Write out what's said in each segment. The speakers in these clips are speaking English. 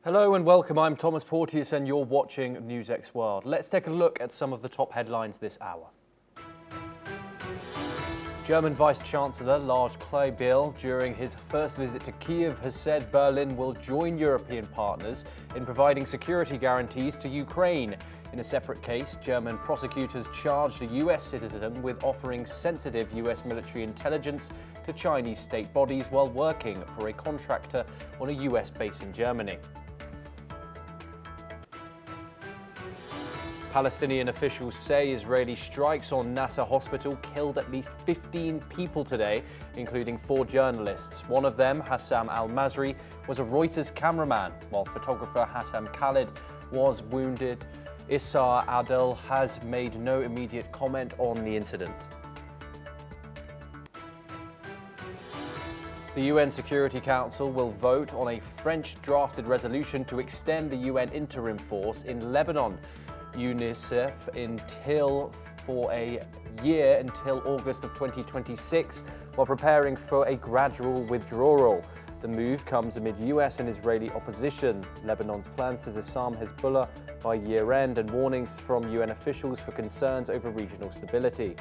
Hello and welcome, I'm Thomas Porteous and you're watching NewsX World. Let's take a look at some of the top headlines this hour. German Vice-Chancellor Lars Kleinbill, during his first visit to Kiev, has said Berlin will join European partners in providing security guarantees to Ukraine. In a separate case, German prosecutors charged a US citizen with offering sensitive US military intelligence to Chinese state bodies while working for a contractor on a US base in Germany. Palestinian officials say Israeli strikes on Nasser hospital killed at least 15 people today, including 4 journalists. One of them, Hassam al-Masri, was a Reuters cameraman, while photographer Hatem Khalid was wounded. Issa Adel has made no immediate comment on the incident. The UN Security Council will vote on a French-drafted resolution to extend the UN interim force in Lebanon. UNICEF for a year until August of 2026, while preparing for a gradual withdrawal. The move comes amid US and Israeli opposition, Lebanon's plans to disarm Hezbollah by year-end, and warnings from UN officials for concerns over regional stability.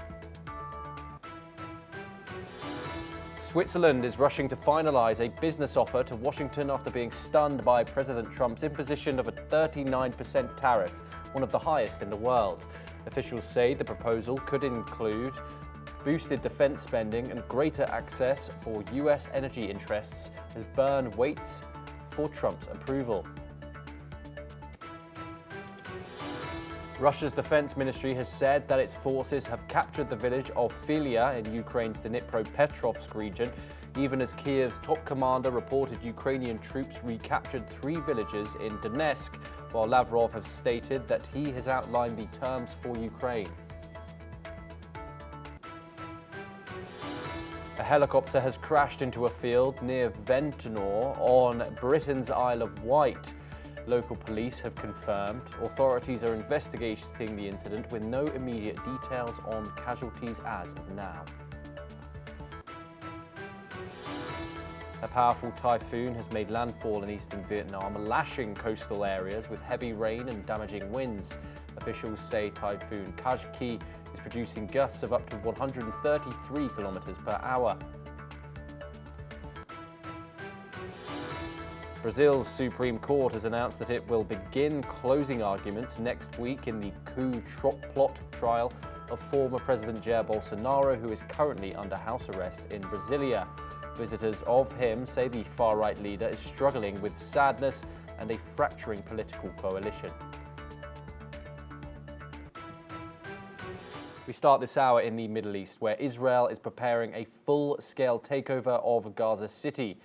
Switzerland is rushing to finalize a business offer to Washington after being stunned by President Trump's imposition of a 39% tariff, one of the highest in the world. Officials say the proposal could include boosted defense spending and greater access for US energy interests as Bern waits for Trump's approval. Russia's defense ministry has said that its forces have captured the village of Filia in Ukraine's Dnipropetrovsk region, even as Kiev's top commander reported Ukrainian troops recaptured 3 villages in Donetsk, while Lavrov has stated that he has outlined the terms for Ukraine. A helicopter has crashed into a field near Ventnor on Britain's Isle of Wight. Local police have confirmed. Authorities are investigating the incident with no immediate details on casualties as of now. A powerful typhoon has made landfall in eastern Vietnam, lashing coastal areas with heavy rain and damaging winds. Officials say Typhoon Kajiki is producing gusts of up to 133 kilometers per hour. Brazil's Supreme Court has announced that it will begin closing arguments next week in the coup plot trial of former President Jair Bolsonaro, who is currently under house arrest in Brasilia. Visitors of him say the far-right leader is struggling with sadness and a fracturing political coalition. We start this hour in the Middle East, where Israel is preparing a full-scale takeover of Gaza City,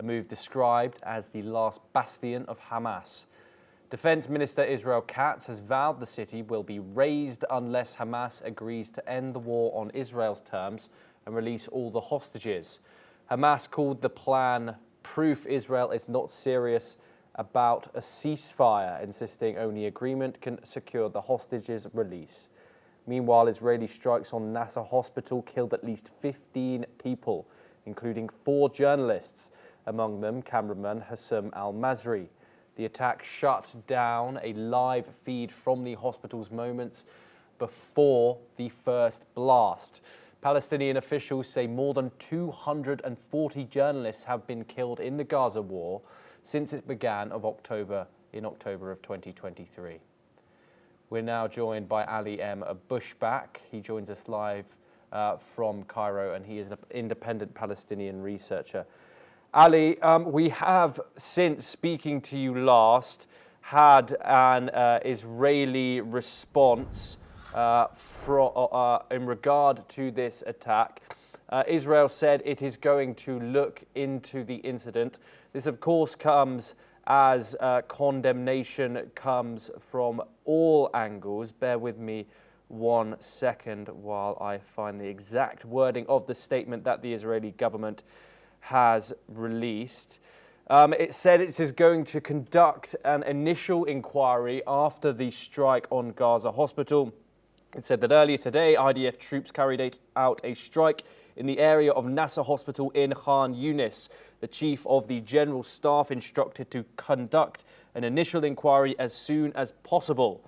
a move described as the last bastion of Hamas. Defense Minister Israel Katz has vowed the city will be razed unless Hamas agrees to end the war on Israel's terms and release all the hostages. Hamas called the plan proof Israel is not serious about a ceasefire, insisting only agreement can secure the hostages' release. Meanwhile, Israeli strikes on Nasser hospital killed at least 15 people, including 4 journalists, among them cameraman Hassam al-Masri. The attack shut down a live feed from the hospital's moments before the first blast. Palestinian officials say more than 240 journalists have been killed in the Gaza war since it began in October of 2023. We're now joined by Ali M. Bushback. He joins us live from Cairo, and he is an independent Palestinian researcher. Ali, we have, since speaking to you last, had an Israeli response in regard to this attack. Israel said it is going to look into the incident. This, of course, comes as condemnation comes from all angles. Bear with me 1 second while I find the exact wording of the statement that the Israeli government has released. It said it is going to conduct an initial inquiry after the strike on Gaza hospital. It said that earlier today, IDF troops carried out a strike in the area of Nasser Hospital in Khan Yunis. The chief of the General Staff instructed to conduct an initial inquiry as soon as possible.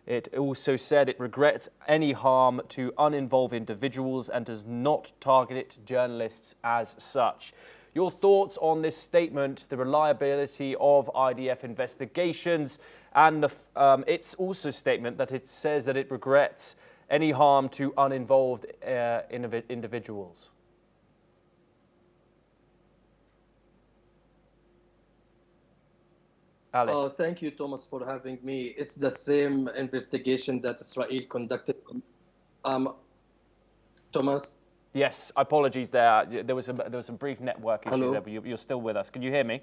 It also said it regrets any harm to uninvolved individuals and does not target journalists as such. Your thoughts on this statement, the reliability of IDF investigations, and its also statement that it says that it regrets any harm to uninvolved individuals? Thank you, Thomas, for having me. It's the same investigation that Israel conducted. Thomas? Yes, apologies there. There was some brief network issues Hello? there, but you're still with us. Can you hear me?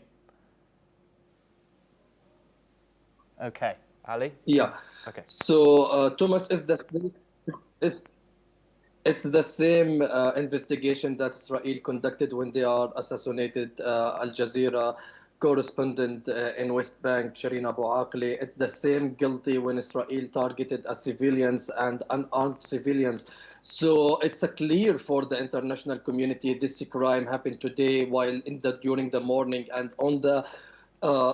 Okay. Ali? Yeah. Okay. So, Thomas, it's the same investigation that Israel conducted when they are assassinated Al Jazeera correspondent in West Bank, Shireen Abu Akleh. It's the same guilty when Israel targeted civilians and unarmed civilians. So it's clear for the international community this crime happened today while during the morning, and on the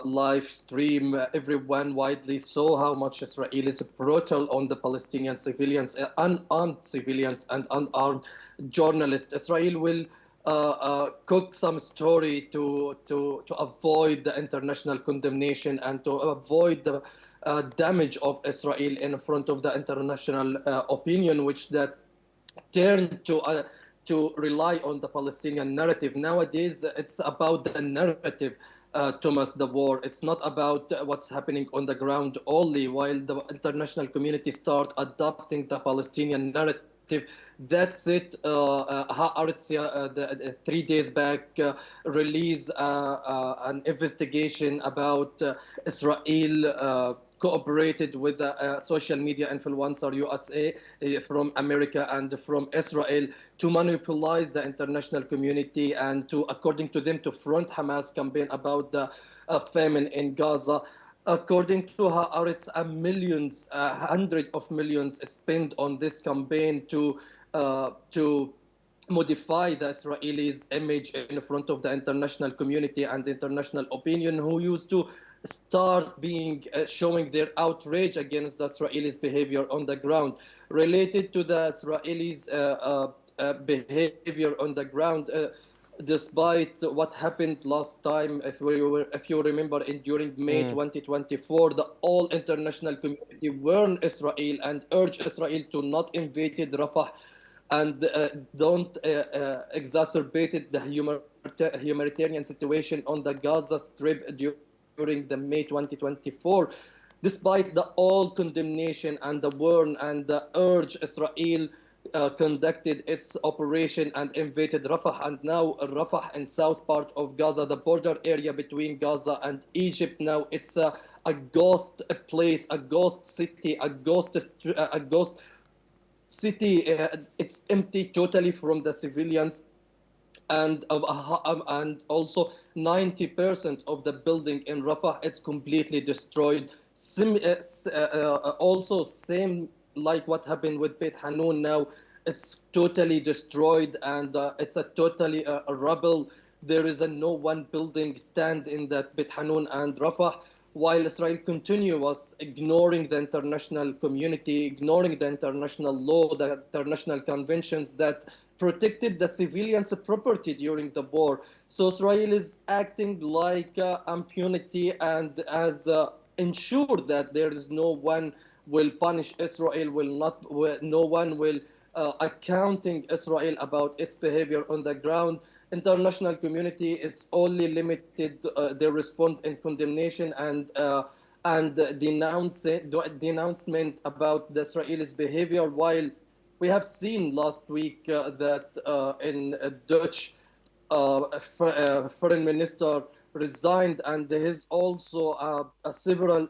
live stream, everyone widely saw how much Israel is brutal on the Palestinian civilians, unarmed civilians and unarmed journalists. Israel will cook some story to avoid the international condemnation and to avoid the damage of Israel in front of the international opinion, which that turned to rely on the Palestinian narrative. Nowadays, it's about the narrative. Thomas, the war. It's not about what's happening on the ground only, while the international community start adopting the Palestinian narrative. That's it. Haaretz, 3 days back, released an investigation about Israel cooperated with the social media influencer USA from America and from Israel to monopolize the international community and to, according to them, to front Hamas campaign about the famine in Gaza. According to Haaretz, millions, hundreds of millions spent on this campaign to modify the Israelis' image in front of the international community and international opinion, who used to start being showing their outrage against the Israelis' behavior on the ground. Related to the Israelis' behavior on the ground, despite what happened last time, if you remember, during May 2024, the all international community warned Israel and urged Israel to not invade Rafah and don't exacerbate the humanitarian situation on the Gaza Strip during the May 2024. Despite the all condemnation and the warn and the urge, Israel conducted its operation and invaded Rafah, and now Rafah in south part of Gaza, the border area between Gaza and Egypt. Now it's a ghost place, a ghost city, a ghost city. It's empty totally from the civilians, and also 90% of the building in Rafah, it's completely destroyed. Also same like what happened with Beit Hanun. Now it's totally destroyed, and it's a totally a rubble. There is no one building stand in that Beit Hanun and Rafah, while Israel continues ignoring the international community, ignoring the international law, the international conventions that protected the civilians' property during the war. So Israel is acting like impunity and has ensured that there is no one will punish Israel, no one will accounting Israel about its behavior on the ground. International community, it's only limited their response in condemnation and denouncement about the Israelis' behavior, while we have seen last week that in Dutch foreign minister resigned, and there is also several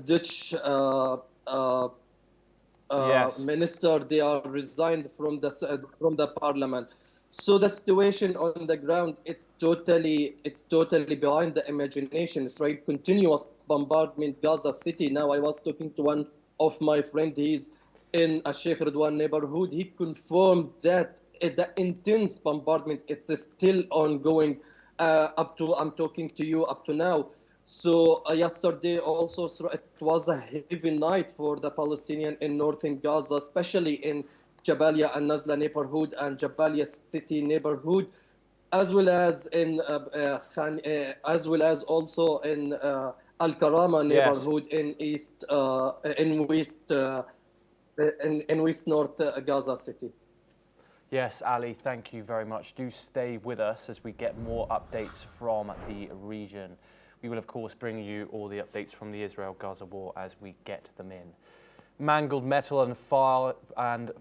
Dutch Yes. minister, they are resigned from the parliament. So the situation on the ground, it's totally behind the imagination. Israel continuous bombardment Gaza City. Now I was talking to one of my friends. He's in a Sheikh Ridwan neighborhood. He confirmed that the intense bombardment it's still ongoing up to I'm talking to you up to now. So yesterday also it was a heavy night for the Palestinian in northern Gaza, especially in Jabalia and Nazla neighborhood and Jabalia city neighborhood, as well as in as well as also in Al Karama Yes. neighborhood in West North Gaza City. Yes, Ali, thank you very much. Do stay with us as we get more updates from the region. We will, of course, bring you all the updates from the Israel-Gaza war as we get them in. Mangled metal and fire and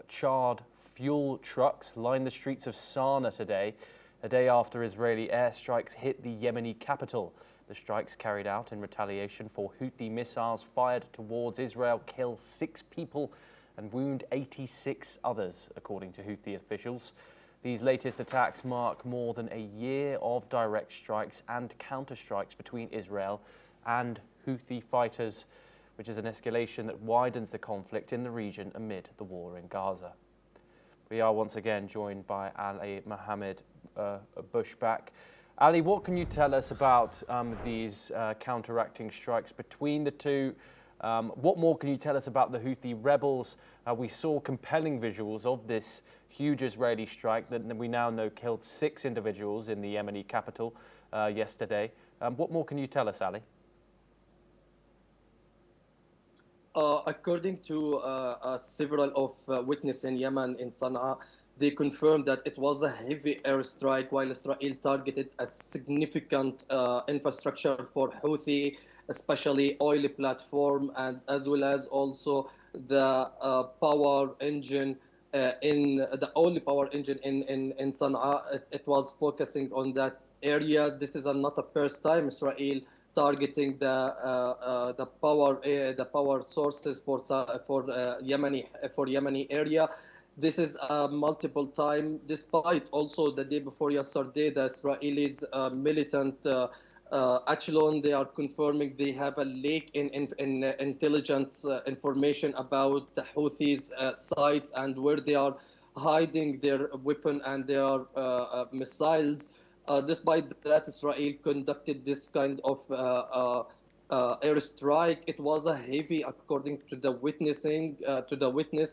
charred fuel trucks line the streets of Sanaa today, a day after Israeli airstrikes hit the Yemeni capital. The strikes carried out in retaliation for Houthi missiles fired towards Israel kill 6 people and wound 86 others, according to Houthi officials. These latest attacks mark more than a year of direct strikes and counterstrikes between Israel and Houthi fighters, which is an escalation that widens the conflict in the region amid the war in Gaza. We are once again joined by Ali Mohammed Bushback. Ali, what can you tell us about these counteracting strikes between the two? What more can you tell us about the Houthi rebels? We saw compelling visuals of this huge Israeli strike that we now know killed 6 individuals in the Yemeni capital yesterday. What more can you tell us, Ali? According to several of witnesses in Yemen, in Sanaa, they confirmed that it was a heavy airstrike while Israel targeted a significant infrastructure for Houthi, especially oil platform, and as well as also the power engine the only power engine in Sanaa. It was focusing on that area. This is not the first time Israel targeting the power sources for Yemeni area. This is multiple time, despite also the day before yesterday, the Israelis militant echelon, they are confirming they have a leak in intelligence information about the Houthis' sites and where they are hiding their weapon and their missiles. Despite that, Israel conducted this kind of airstrike. It was a heavy, according to the witness,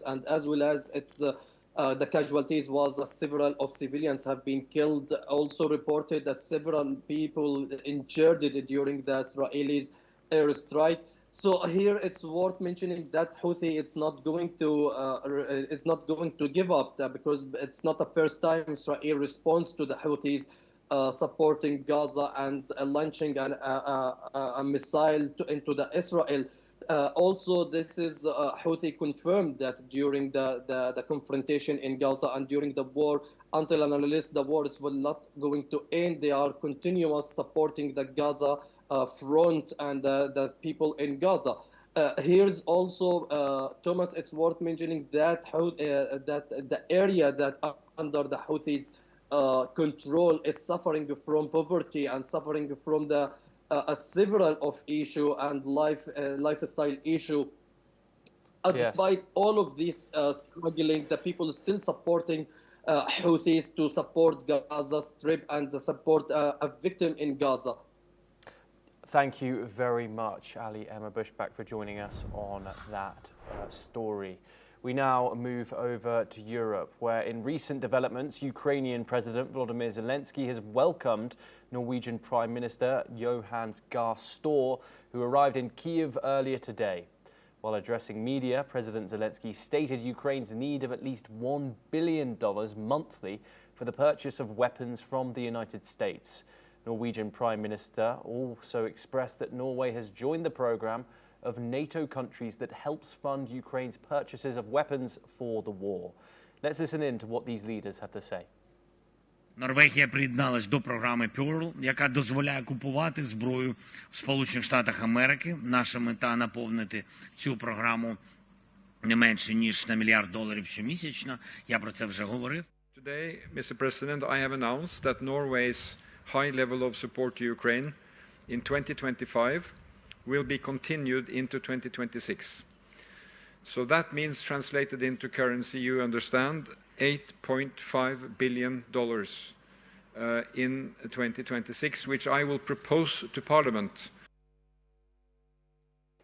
and as well as its the casualties was several of civilians have been killed. Also reported that several people injured during the Israelis airstrike. So here it's worth mentioning that Houthi it's not going to give up because it's not the first time Israel responds to the Houthis supporting Gaza and launching a missile into the Israel. Also, this is Houthi confirmed that during the confrontation in Gaza and during the war, until and unless the war will not going to end, they are continuous supporting the Gaza front and the people in Gaza. Here's also, Thomas, it's worth mentioning that that the area that under the Houthis control is suffering from poverty and suffering from the several of issue and lifestyle issue. Yes. Despite all of this struggling, the people are still supporting Houthis to support Gaza Strip and to support a victim in Gaza. Thank you very much, Ali Bushback, for joining us on that story. We now move over to Europe, where in recent developments, Ukrainian President Volodymyr Zelensky has welcomed Norwegian Prime Minister Johannes Gahr Store, who arrived in Kyiv earlier today. While addressing media, President Zelensky stated Ukraine's need of at least $1 billion monthly for the purchase of weapons from the United States. Norwegian Prime Minister also expressed that Norway has joined the program of NATO countries that helps fund Ukraine's purchases of weapons for the war. Let's listen in to what these leaders had to say. Норвегія приєдналась до програми Pearl, яка дозволяє купувати зброю в Сполучених Штатах Америки. Наша мета – наповнити цю програму не менше, ніж на $1 мільярд щомісячно. Я про це вже говорив. Today, Mr. President, I have announced that Norway's high level of support to Ukraine in 2025 will be continued into 2026. So that means, translated into currency, you understand, $8.5 billion in 2026, which I will propose to Parliament.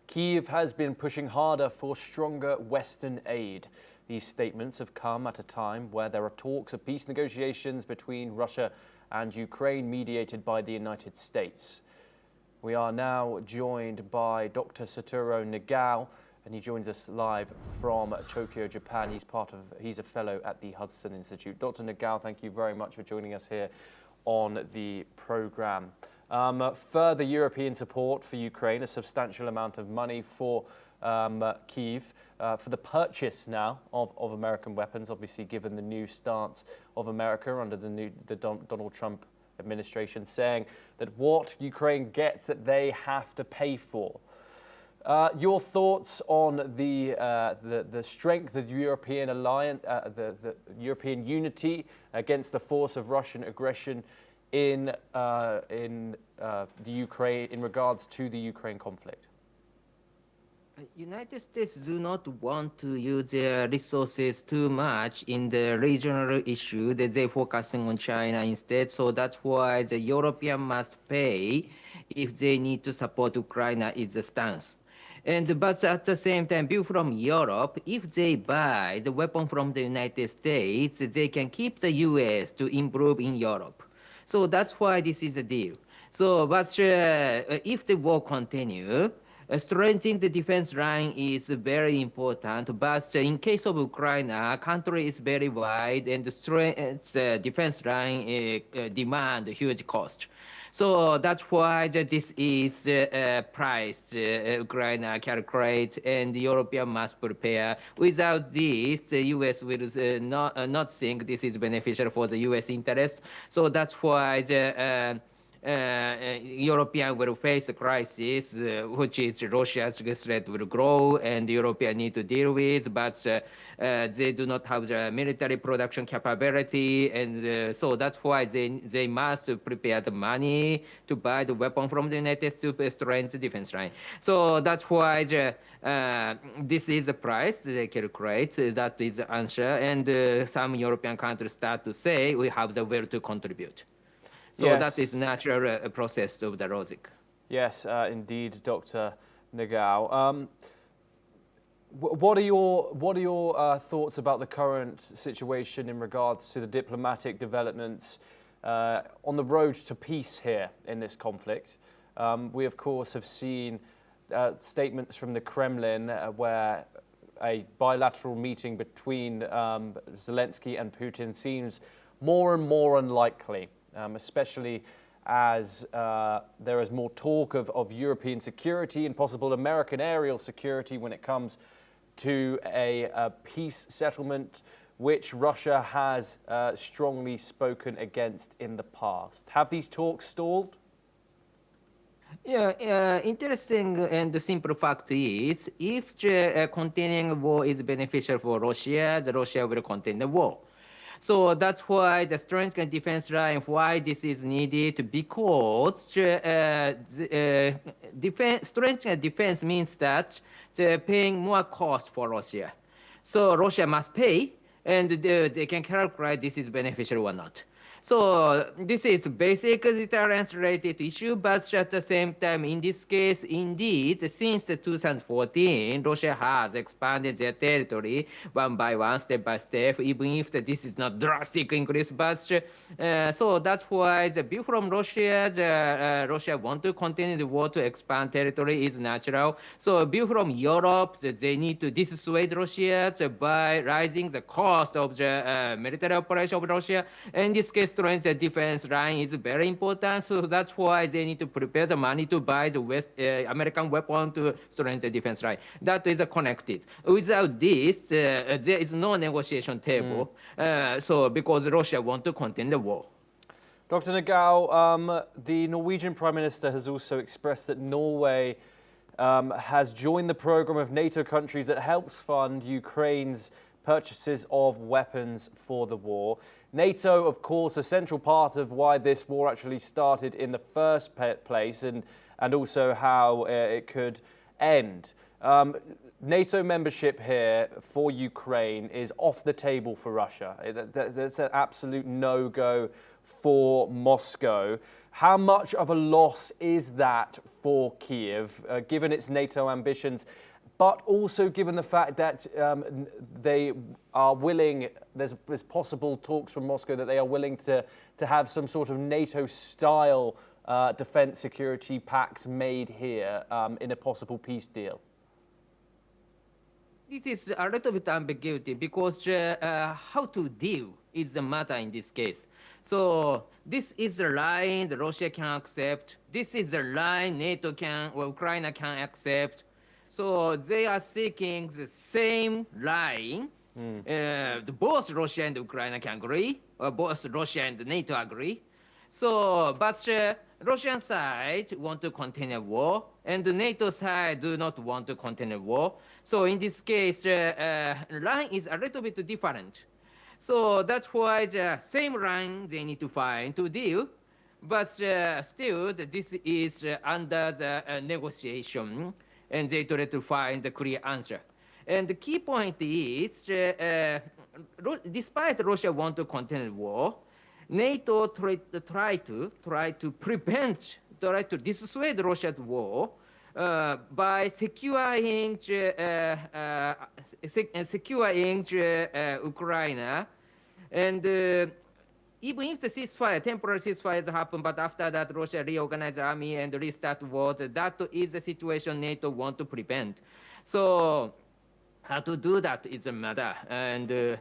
Kyiv has been pushing harder for stronger Western aid. These statements have come at a time where there are talks of peace negotiations between Russia and Ukraine mediated by the United States. We are now joined by Dr. Satoru Nagao, and he joins us live from Tokyo, Japan. He's a fellow at the Hudson Institute. Dr. Nagao, thank you very much for joining us here on the program. Further European support for Ukraine, a substantial amount of money for Kyiv, for the purchase now of American weapons, obviously given the new stance of America under the Donald Trump administration, saying that what Ukraine gets that they have to pay for. Your thoughts on the strength of the European alliance, the European unity against the force of Russian aggression in the Ukraine, in regards to the Ukraine conflict? United States do not want to use their resources too much in the regional issue that they're focusing on China instead. So that's why the European must pay if they need to support Ukraine is the stance. But at the same time, people from Europe, if they buy the weapon from the United States, they can keep the US to improve in Europe. So that's why this is a deal. So, but if the war continue, strengthening the defense line is very important, but in case of Ukraine, country is very wide and the defense line demand huge cost. So that's why this is price Ukraine calculate, and the European must prepare. Without this, the US will not think this is beneficial for the US interest. So that's why the European will face a crisis, which is Russia's threat will grow, and the European need to deal with, but they do not have the military production capability, and so that's why they must prepare the money to buy the weapon from the United States to strengthen the defense line. So that's why this is the price they calculate. That is the answer, and some European countries start to say we have the will to contribute. So yes, that is natural process of the logic. Yes, indeed, Dr. Nagao. What are your thoughts about the current situation in regards to the diplomatic developments on the road to peace here in this conflict? We, of course, have seen statements from the Kremlin where a bilateral meeting between Zelensky and Putin seems more and more unlikely. Especially as there is more talk of European security and possible American aerial security when it comes to a peace settlement, which Russia has strongly spoken against in the past. Have these talks stalled? Yeah, interesting and the simple fact is, if the continuing war is beneficial for Russia, the Russia will continue the war. So that's why the strength and defense line, why this is needed, because strength and defense means that they're paying more cost for Russia. So Russia must pay, and they can calculate this is beneficial or not. So this is basically deterrence-related issue, but at the same time, in this case, indeed, since 2014, Russia has expanded their territory one by one, step by step, even if this is not drastic increase. But so that's why the view from Russia, Russia want to continue the war to expand territory is natural. So view from Europe, they need to dissuade Russia by raising the cost of the military operation of Russia. In this case, strength the defense line is very important, so that's why they need to prepare the money to buy the American weapon to strengthen the defense line. That is connected. Without this, there is no negotiation table. So because Russia wants to continue the war. Dr. Nagao, the Norwegian Prime Minister has also expressed that Norway has joined the program of NATO countries that helps fund Ukraine's purchases of weapons for the war. NATO, of course, a central part of why this war actually started in the first place, and also how it could end. NATO membership here for Ukraine is off the table for Russia. That's an absolute no-go for Moscow. How much of a loss is that for Kyiv, given its NATO ambitions, but also given the fact that they are willing, there's possible talks from Moscow that they are willing to have some sort of NATO-style defense security pact made here in a possible peace deal? It is a little bit ambiguity because how to deal is the matter in this case. So this is the line that Russia can accept. This is the line NATO can or Ukraine can accept. So they are seeking the same line. Both Russia and Ukraine can agree, or both Russia and NATO agree. So, but Russian side want to continue war, and the NATO side do not want to continue war. So in this case, line is a little bit different. So that's why the same line they need to find to deal, but still this is under the negotiation, and they try to find the clear answer. And the key point is, despite Russia want to continue war, NATO try to dissuade Russia's war by securing Ukraine, and even if the ceasefire, temporary ceasefires happen, but after that Russia reorganize the army and restart war, that is the situation NATO want to prevent. So how to do that is a matter, and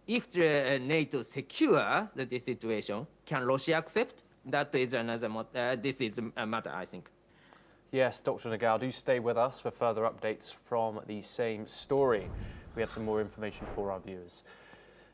if the NATO secure the situation, can Russia accept? That is another matter. This is a matter, I think. Yes, Dr. Nagao, do stay with us for further updates from the same story. We have some more information for our viewers.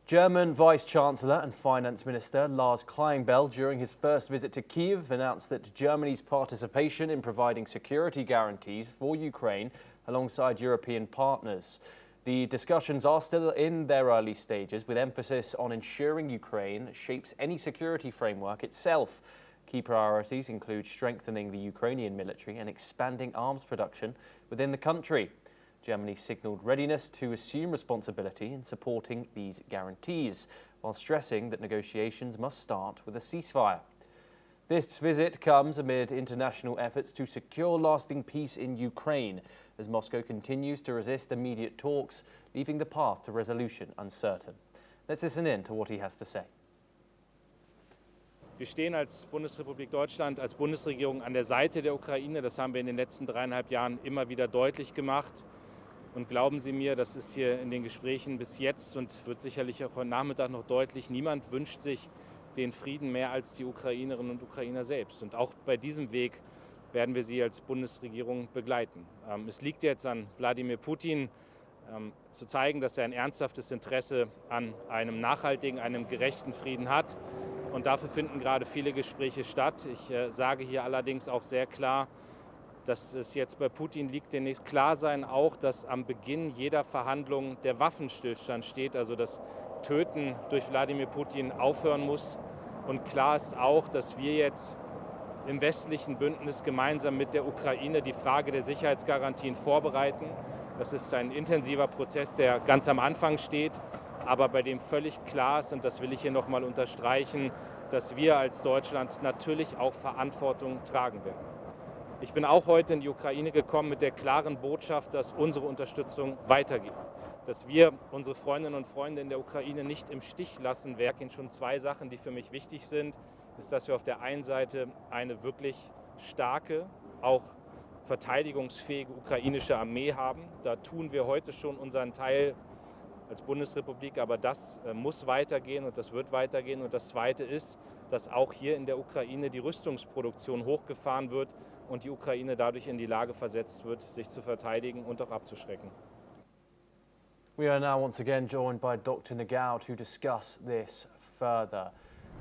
German Vice-Chancellor and Finance Minister Lars Kleinbell, during his first visit to Kyiv, announced that Germany's participation in providing security guarantees for Ukraine alongside European partners. The discussions are still in their early stages, with emphasis on ensuring Ukraine shapes any security framework itself. Key priorities include strengthening the Ukrainian military and expanding arms production within the country. Germany signalled readiness to assume responsibility in supporting these guarantees, while stressing that negotiations must start with a ceasefire. This visit comes amid international efforts to secure lasting peace in Ukraine, as Moscow continues to resist immediate talks, leaving the path to resolution uncertain. Let's listen in to what he has to say. Wir stehen als Bundesrepublik Deutschland, als Bundesregierung an der Seite der Ukraine. Das haben wir in den letzten 3,5 Jahren immer wieder deutlich gemacht. Und glauben Sie mir, das ist hier in den Gesprächen bis jetzt und wird sicherlich auch heute Nachmittag noch deutlich, niemand wünscht sich den Frieden mehr als die Ukrainerinnen und Ukrainer selbst. Und auch bei diesem Weg werden wir sie als Bundesregierung begleiten. Es liegt jetzt an Wladimir Putin, zu zeigen, dass er ein ernsthaftes Interesse an einem nachhaltigen, einem gerechten Frieden hat. Und dafür finden gerade viele Gespräche statt. Ich sage hier allerdings auch sehr klar, dass es jetzt bei Putin liegt, demnächst klar sein auch, dass am Beginn jeder Verhandlung der Waffenstillstand steht, also das Töten durch Wladimir Putin aufhören muss. Und klar ist auch, dass wir jetzt im westlichen Bündnis gemeinsam mit der Ukraine die Frage der Sicherheitsgarantien vorbereiten. Das ist ein intensiver Prozess, der ganz am Anfang steht, aber bei dem völlig klar ist, und das will ich hier nochmal unterstreichen, dass wir als Deutschland natürlich auch Verantwortung tragen werden. Ich bin auch heute in die Ukraine gekommen mit der klaren Botschaft, dass unsere Unterstützung weitergeht. Dass wir unsere Freundinnen und Freunde in der Ukraine nicht im Stich lassen werden. Schon 2 Sachen, die für mich wichtig sind, ist, dass wir auf der einen Seite eine wirklich starke, auch verteidigungsfähige ukrainische Armee haben. Da tun wir heute schon unseren Teil als Bundesrepublik, aber das muss weitergehen und das wird weitergehen. Und das Zweite ist, dass auch hier in der Ukraine die Rüstungsproduktion hochgefahren wird und die Ukraine dadurch in die Lage versetzt wird, sich zu verteidigen und auch abzuschrecken. We are now once again joined by Dr. Nagao to discuss this further.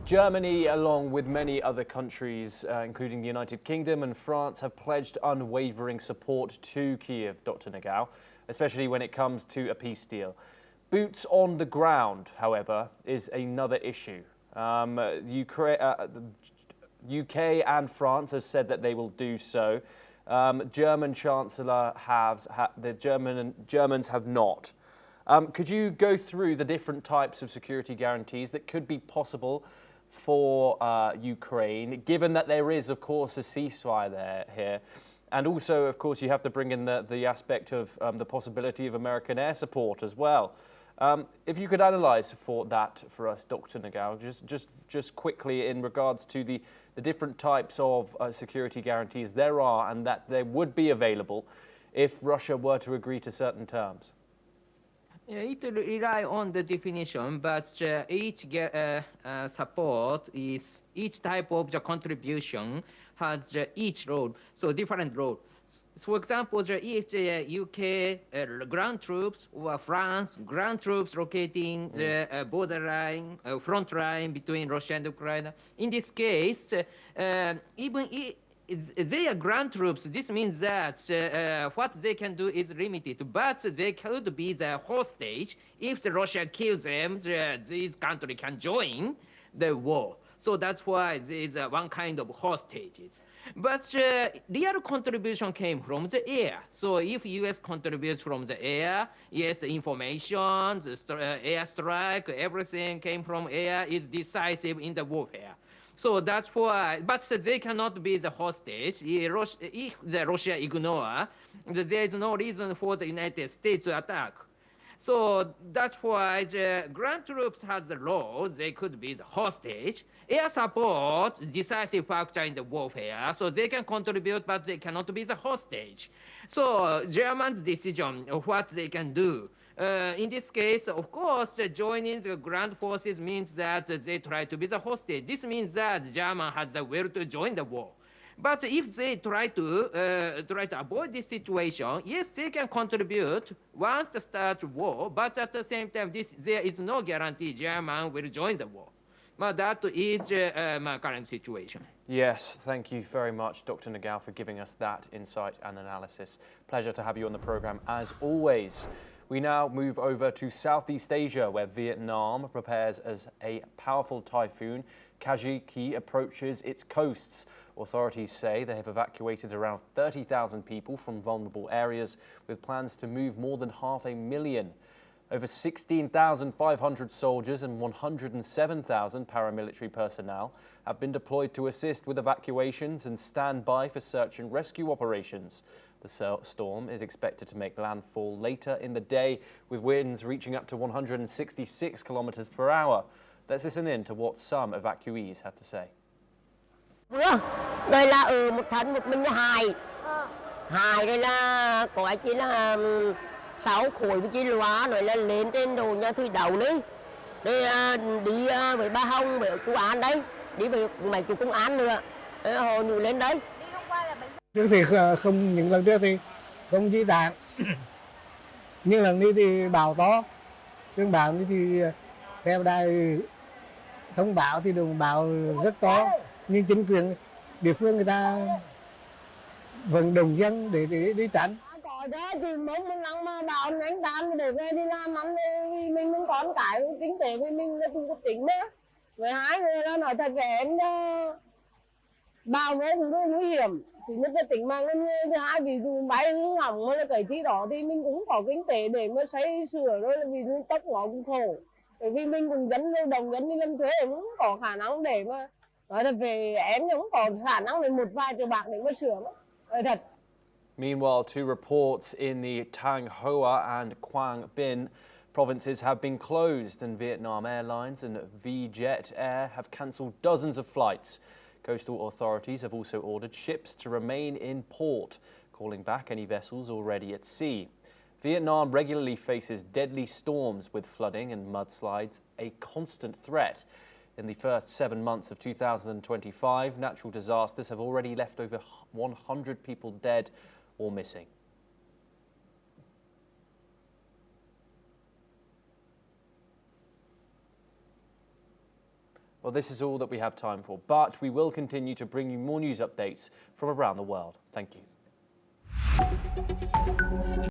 Germany, along with many other countries, including the United Kingdom and France, have pledged unwavering support to Kyiv, Dr. Nagao, especially when it comes to a peace deal. Boots on the ground, however, is another issue. UK and France have said that they will do so. German Chancellor the Germans have not. Could you go through the different types of security guarantees that could be possible for Ukraine, given that there is, of course, a ceasefire here? And also, of course, you have to bring in the aspect of the possibility of American air support as well. If you could analyse that for us, Dr. Nagao, just quickly in regards to the different types of security guarantees there are and that they would be available if Russia were to agree to certain terms. It relies on the definition, but each support is each type of the contribution has each role, so different role. So, for example, each UK ground troops or France ground troops locating the borderline, front line between Russia and Ukraine. In this case, even they are ground troops. This means that what they can do is limited, but they could be the hostage. If Russia kills them, this country can join the war. So that's why there is one kind of hostages. But real contribution came from the air. So if U.S. contributes from the air, yes, information, the air strike, everything came from air is decisive in the warfare. So that's why, but they cannot be the hostage. If the Russia ignore, there is no reason for the United States to attack. So that's why the ground troops has the role. They could be the hostage. Air support, decisive factor in the warfare. So they can contribute, but they cannot be the hostage. So German's decision of what they can do. In this case, of course, joining the ground forces means that they try to be the hostage. This means that Germany has the will to join the war. But if they try to avoid this situation, yes, they can contribute once the start war, but at the same time, there is no guarantee Germany will join the war. But that is my current situation. Yes, thank you very much, Dr. Nagao, for giving us that insight and analysis. Pleasure to have you on the program as always. We now move over to Southeast Asia, where Vietnam prepares as a powerful typhoon, Kajiki, approaches its coasts. Authorities say they have evacuated around 30,000 people from vulnerable areas, with plans to move more than 500,000. Over 16,500 soldiers and 107,000 paramilitary personnel have been deployed to assist with evacuations and stand by for search and rescue operations. The storm is expected to make landfall later in the day, with winds reaching up to 166 kilometers per hour. Let's listen in to what some evacuees had to say. Đây là ở một thân một mình hài đây là có chỉ là 6 khối với chỉ loa rồi là lên trên đồ nhà thủy đậu đấy. Đây đi với ba Hồng với chú An đấy, đi với mấy chú công an nữa. Họ nhủ lên đấy. Trước thì không, những lần trước thì không di tản. Nhưng lầnนี้thì bão to. Cơn bão này thì theo đài thông báo thì đường bão rất to. Nhưng chính quyền địa phương người ta vận động dân để đi tránh. Có thế thì mong mình lắng mà bão đánh tan để về đi làm ăn vì mình cũng có cái kinh tế vì mình là cũng có tính nữa. Với hai người là nói thật với em bão nó cũng rất nguy hiểm. Thứ nhất là tính mạng con người, thứ hai ví dụ máy hư hỏng hay là cái gì đó thì mình cũng có kinh tế để mà xây sửa rồi là vì tốc nó cũng khổ. Bởi vì mình cũng dân lao động dân đi làm thuê cũng có khả năng để mà nói thật về em cũng có khả năng để một vài triệu bạc để mà sửa mà. Thật. Meanwhile, 2 reports in the Thanh Hoa and Quang Binh provinces have been closed, and Vietnam Airlines and Vietjet Air have cancelled dozens of flights. Coastal authorities have also ordered ships to remain in port, calling back any vessels already at sea. Vietnam regularly faces deadly storms, with flooding and mudslides a constant threat. In the first 7 months of 2025, natural disasters have already left over 100 people dead or missing. Well, this is all that we have time for, but we will continue to bring you more news updates from around the world. Thank you.